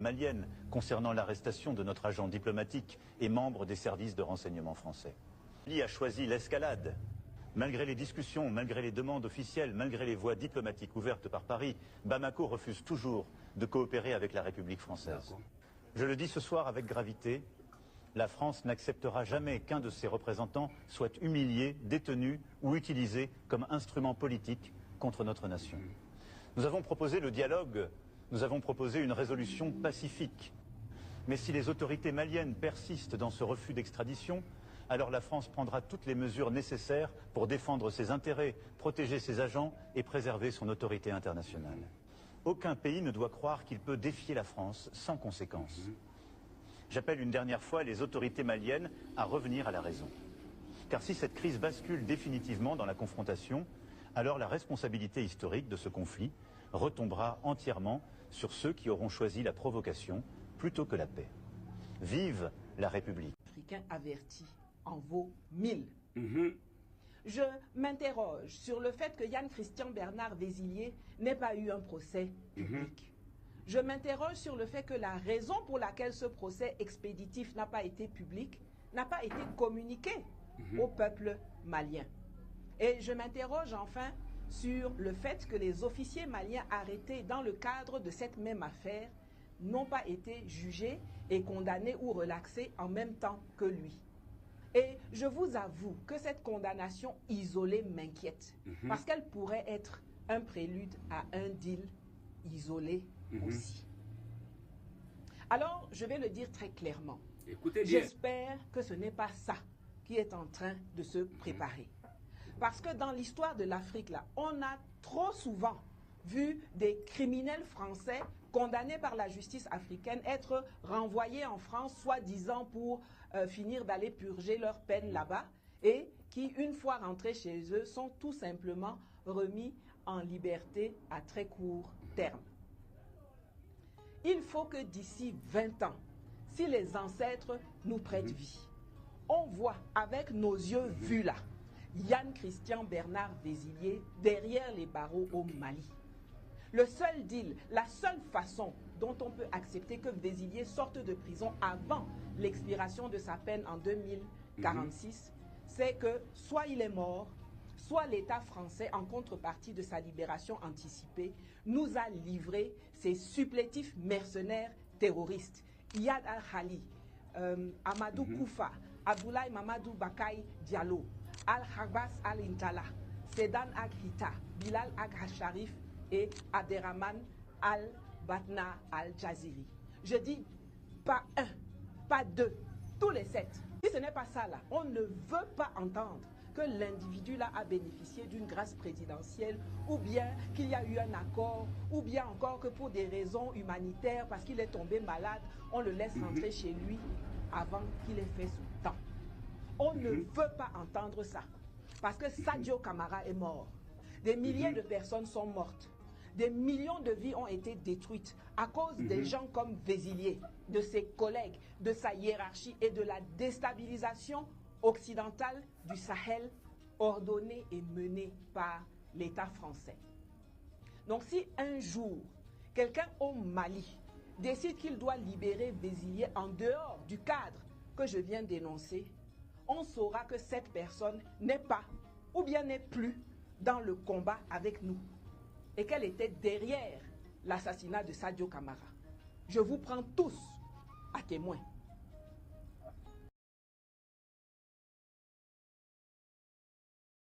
malienne concernant l'arrestation de notre agent diplomatique et membre des services de renseignement français. Mali a choisi l'escalade. Malgré les discussions, malgré les demandes officielles, malgré les voies diplomatiques ouvertes par Paris, Bamako refuse toujours de coopérer avec la République française. Je le dis ce soir avec gravité, la France n'acceptera jamais qu'un de ses représentants soit humilié, détenu ou utilisé comme instrument politique contre notre nation. Nous avons proposé le dialogue, nous avons proposé une résolution pacifique. Mais si les autorités maliennes persistent dans ce refus d'extradition, alors la France prendra toutes les mesures nécessaires pour défendre ses intérêts, protéger ses agents et préserver son autorité internationale. Aucun pays ne doit croire qu'il peut défier la France sans conséquence. J'appelle une dernière fois les autorités maliennes à revenir à la raison. Car si cette crise bascule définitivement dans la confrontation, alors la responsabilité historique de ce conflit retombera entièrement sur ceux qui auront choisi la provocation plutôt que la paix. Vive la République. Africain averti en vaut 1000. Je m'interroge sur le fait que Yann Christian Bernard Vézillier n'ait pas eu un procès public. Je m'interroge sur le fait que la raison pour laquelle ce procès expéditif n'a pas été public, n'a pas été communiqué au peuple malien. Et je m'interroge enfin sur le fait que les officiers maliens arrêtés dans le cadre de cette même affaire n'ont pas été jugés et condamnés ou relaxés en même temps que lui. Et je vous avoue que cette condamnation isolée m'inquiète, parce qu'elle pourrait être un prélude à un deal isolé aussi. Alors, je vais le dire très clairement. J'espère que ce n'est pas ça qui est en train de se préparer. Parce que dans l'histoire de l'Afrique, là, on a trop souvent vu des criminels français condamnés par la justice africaine être renvoyés en France, soi-disant pour finir d'aller purger leur peine là-bas, et qui, une fois rentrés chez eux, sont tout simplement remis en liberté à très court terme. Il faut que d'ici 20 ans, si les ancêtres nous prêtent vie, on voit avec nos yeux vus là, Yann Christian Bernard Vézillier derrière les barreaux au Mali. Le seul deal, la seule façon dont on peut accepter que Vézillier sorte de prison avant l'expiration de sa peine en 2046, c'est que soit il est mort, soit l'État français, en contrepartie de sa libération anticipée, nous a livré ses supplétifs mercenaires terroristes. Iyad al-Khali, Amadou Koufa, Abdoulaye Mamadou Bakay Diallo, Al-Khabas Al-Intala, Sedan Aghita, Bilal Ag-Sharif et Abderrahman Al-Batna Al-Jaziri. Je dis pas un, pas deux, tous les 7. Si ce n'est pas ça là, on ne veut pas entendre que l'individu là a bénéficié d'une grâce présidentielle, ou bien qu'il y a eu un accord, ou bien encore que pour des raisons humanitaires, parce qu'il est tombé malade, on le laisse rentrer chez lui avant qu'il ait fait son temps. On ne veut pas entendre ça, parce que Sadio Camara est mort. Des milliers de personnes sont mortes. Des millions de vies ont été détruites à cause des gens comme Vézillier, de ses collègues, de sa hiérarchie et de la déstabilisation occidentale du Sahel ordonnée et menée par l'État français. Donc si un jour, quelqu'un au Mali décide qu'il doit libérer Vézillier en dehors du cadre que je viens d'énoncer, on saura que cette personne n'est pas ou bien n'est plus dans le combat avec nous et qu'elle était derrière l'assassinat de Sadio Camara. Je vous prends tous à témoin.